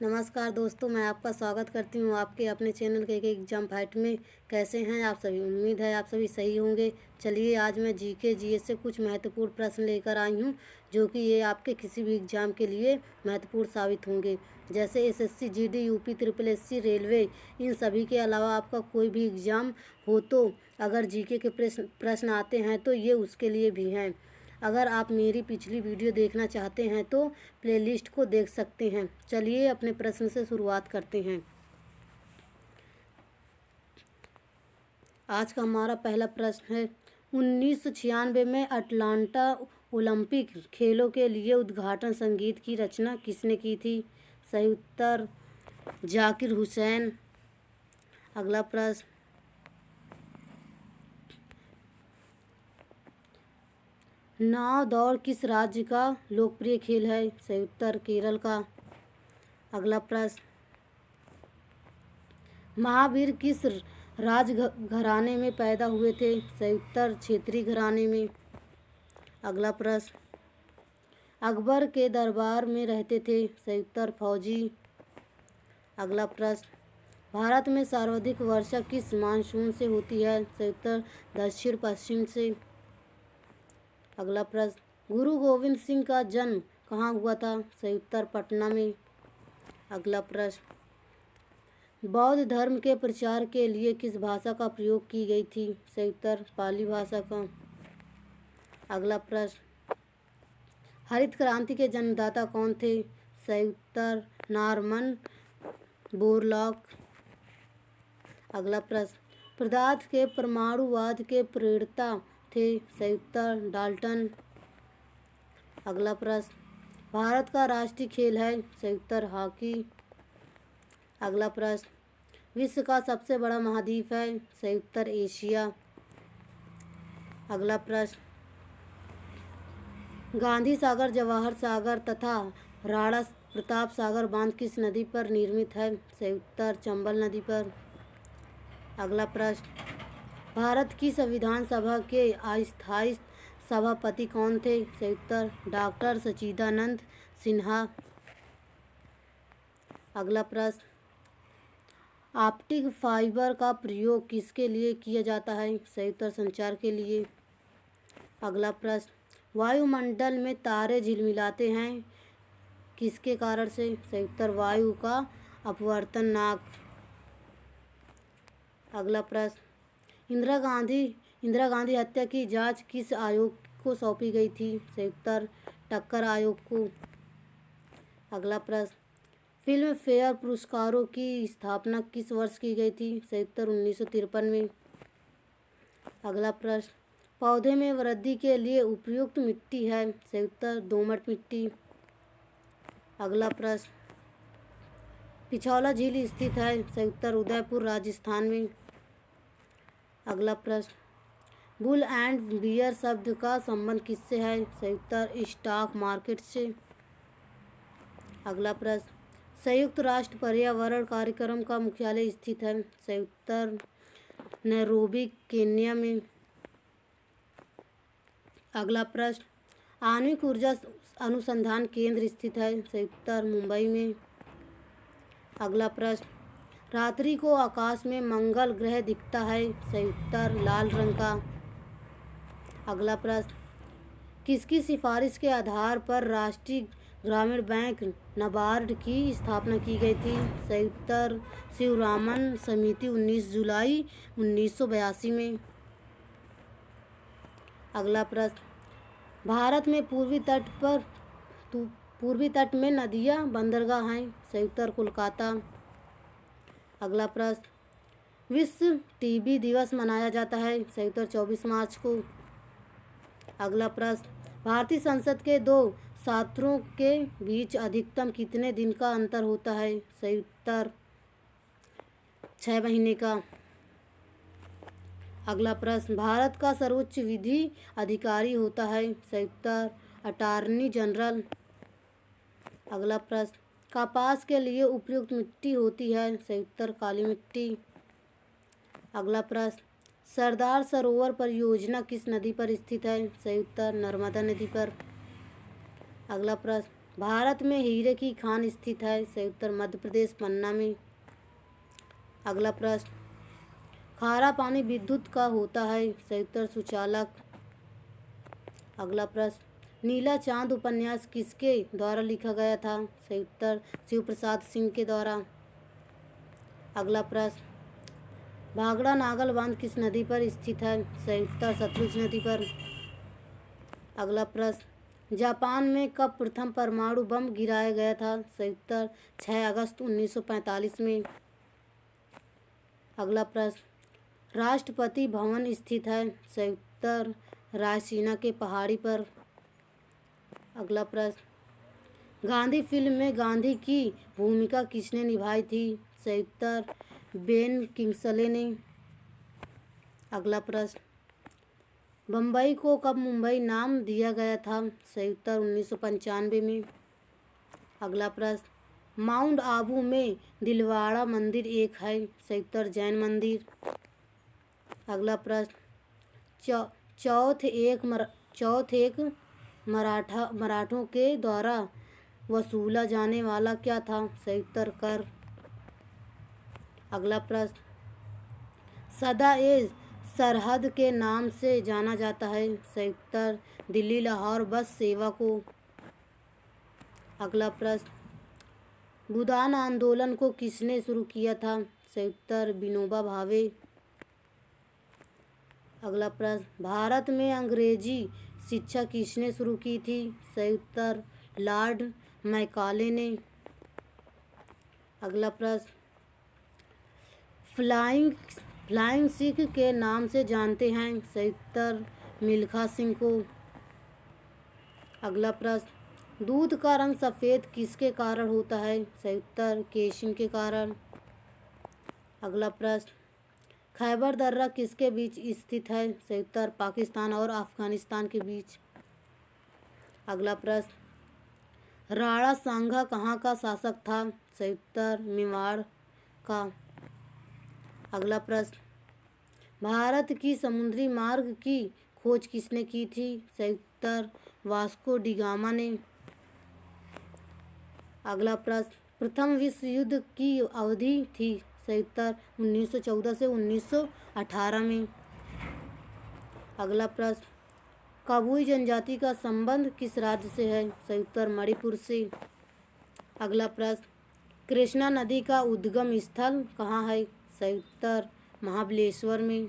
नमस्कार दोस्तों, मैं आपका स्वागत करती हूँ आपके अपने चैनल के एग्जाम फाइट में। कैसे हैं आप सभी? उम्मीद है आप सभी सही होंगे। चलिए आज मैं जीके जीएस से कुछ महत्वपूर्ण प्रश्न लेकर आई हूँ जो कि ये आपके किसी भी एग्ज़ाम के लिए महत्वपूर्ण साबित होंगे। जैसे SSC, GD, UP, triple SC, railway, इन सभी के अलावा आपका कोई भी एग्ज़ाम हो तो अगर जीके के प्रश्न आते हैं तो ये उसके लिए भी हैं। अगर आप मेरी पिछली वीडियो देखना चाहते हैं तो प्लेलिस्ट को देख सकते हैं। चलिए अपने प्रश्न से शुरुआत करते हैं। आज का हमारा पहला प्रश्न है, 1996 में अटलांटा ओलंपिक खेलों के लिए उद्घाटन संगीत की रचना किसने की थी? सही उत्तर जाकिर हुसैन। अगला प्रश्न, नाव दौड़ किस राज्य का लोकप्रिय खेल है? सही उत्तर केरल का। अगला प्रश्न, महावीर किस राजघराने में पैदा हुए थे? सही उत्तर क्षेत्रीय घराने में। अगला प्रश्न, अकबर के दरबार में रहते थे? सही उत्तर फौजी। अगला प्रश्न, भारत में सर्वाधिक वर्षा किस मानसून से होती है? सही उत्तर दक्षिण पश्चिम से। अगला प्रश्न, गुरु गोविंद सिंह का जन्म कहाँ हुआ था? सही उत्तर पटना में। अगला प्रश्न, बौद्ध धर्म के प्रचार के लिए किस भाषा का प्रयोग की गई थी? सही उत्तर पाली भाषा का। अगला प्रश्न, हरित क्रांति के जन्मदाता कौन थे? सही उत्तर नॉर्मन बोरलॉग। अगला प्रश्न, पदार्थ के परमाणुवाद के प्रणेता थे? सही उत्तर डाल्टन। अगला प्रश्न, भारत का राष्ट्रीय खेल है? सही उत्तर हॉकी। अगला प्रश्न, विश्व का सबसे बड़ा महाद्वीप है? सही उत्तर एशिया। अगला प्रश्न, गांधी सागर, जवाहर सागर तथा राणा प्रताप सागर बांध किस नदी पर निर्मित है? सही उत्तर चंबल नदी पर। अगला प्रश्न, भारत की संविधान सभा के अस्थायी सभापति कौन थे? सही उत्तर डॉक्टर सच्चिदानंद सिन्हा। अगला प्रश्न, ऑप्टिक फाइबर का प्रयोग किसके लिए किया जाता है? सही उत्तर संचार के लिए। अगला प्रश्न, वायुमंडल में तारे झिलमिलाते हैं किसके कारण से? सही उत्तर वायु का अपवर्तन नाक। अगला प्रश्न, इंदिरा गांधी हत्या की जांच किस आयोग को सौंपी गई थी? सही उत्तर टक्कर आयोग को। अगला प्रश्न, फिल्म फेयर पुरस्कारों की स्थापना किस वर्ष की गई थी? सही उत्तर 1953 में। अगला प्रश्न, पौधे में वृद्धि के लिए उपयुक्त मिट्टी है? सही उत्तर दोमट मिट्टी। अगला प्रश्न, पिछौला झील स्थित है? सही उत्तर उदयपुर राजस्थान में। अगला प्रश्न, बुल एंड बियर शब्द का संबंध किससे है? सही उत्तर स्टॉक मार्केट से। अगला प्रश्न, संयुक्त राष्ट्र पर्यावरण कार्यक्रम का मुख्यालय स्थित है? सही उत्तर नैरोबी केन्या में। अगला प्रश्न, आणविक ऊर्जा अनुसंधान केंद्र स्थित है? सही उत्तर मुंबई में। अगला प्रश्न, रात्रि को आकाश में मंगल ग्रह दिखता है? सही उत्तर लाल रंग का। अगला प्रश्न, किसकी सिफारिश के आधार पर राष्ट्रीय ग्रामीण बैंक नाबार्ड की स्थापना की गई थी? सही उत्तर शिवरामन समिति 19 जुलाई 1982 में। अगला प्रश्न, भारत में पूर्वी तट में नदियाँ बंदरगाह हैं? सही उत्तर कोलकाता। अगला प्रश्न, विश्व टीबी दिवस मनाया जाता है? सही उत्तर 24 मार्च को। अगला प्रश्न, भारतीय संसद के दो सत्रों के बीच अधिकतम कितने दिन का अंतर होता है? सही उत्तर 6 महीने का। अगला प्रश्न, भारत का सर्वोच्च विधि अधिकारी होता है? सही उत्तर अटॉर्नी जनरल। अगला प्रश्न, कपास के लिए उपयुक्त मिट्टी होती है? सही उत्तर काली मिट्टी। अगला प्रश्न, सरदार सरोवर परियोजना किस नदी पर स्थित है? सही उत्तर नर्मदा नदी पर। अगला प्रश्न, भारत में हीरे की खान स्थित है? सही उत्तर मध्य प्रदेश पन्ना में। अगला प्रश्न, खारा पानी विद्युत का होता है? सही उत्तर सुचालक। अगला प्रश्न, नीला चांद उपन्यास किसके द्वारा लिखा गया था? सही उत्तर शिव प्रसाद सिंह के द्वारा। अगला प्रश्न, भाखड़ा नागल बांध किस नदी पर स्थित है? सही उत्तर सतलुज नदी पर। अगला प्रश्न, जापान में कब प्रथम परमाणु बम गिराया गया था? सही उत्तर 6 अगस्त 1945 में। अगला प्रश्न, राष्ट्रपति भवन स्थित है? सही उत्तर रायसीना के पहाड़ी पर। अगला प्रश्न, गांधी फिल्म में गांधी की भूमिका किसने निभाई थी? सही उत्तर बेन किंग्सले ने। अगला प्रश्न, बम्बई को कब मुंबई नाम दिया गया था? सही उत्तर 1995 में। अगला प्रश्न, माउंट आबू में दिलवाड़ा मंदिर एक है? सही उत्तर जैन मंदिर। अगला प्रश्न, चौथ एक मराठों के द्वारा वसूला जाने वाला क्या था? सही उत्तर कर। अगला प्रश्न, सदा ए सरहद के नाम से जाना जाता है? सही उत्तर दिल्ली लाहौर बस सेवा को। अगला प्रश्न, भूदान आंदोलन को किसने शुरू किया था? सही उत्तर विनोबा भावे। अगला प्रश्न, भारत में अंग्रेजी शिक्षा किसने शुरू की थी? सही उत्तर लॉर्ड मैकाले ने। अगला प्रश्न, फ्लाइंग सिख के नाम से जानते हैं? सही उत्तर मिल्खा सिंह को। अगला प्रश्न, दूध का रंग सफ़ेद किसके कारण होता है? सही उत्तर केशिन के कारण। अगला प्रश्न, खैबर दर्रा किसके बीच स्थित है? सही उत्तर पाकिस्तान और अफगानिस्तान के बीच। अगला प्रश्न, राणा सांगा कहाँ का शासक था? सही उत्तर मेवाड़ का। अगला प्रश्न, भारत की समुद्री मार्ग की खोज किसने की थी? सही उत्तर वास्को डी गामा ने। अगला प्रश्न, प्रथम विश्व युद्ध की अवधि थी? सही उत्तर 1914 से 1918 में। अगला प्रश्न, काबुई जनजाति का संबंध किस राज्य से है? सही उत्तर मणिपुर से। अगला प्रश्न, कृष्णा नदी का उद्गम स्थल कहाँ है? सही उत्तर महाबलेश्वर में।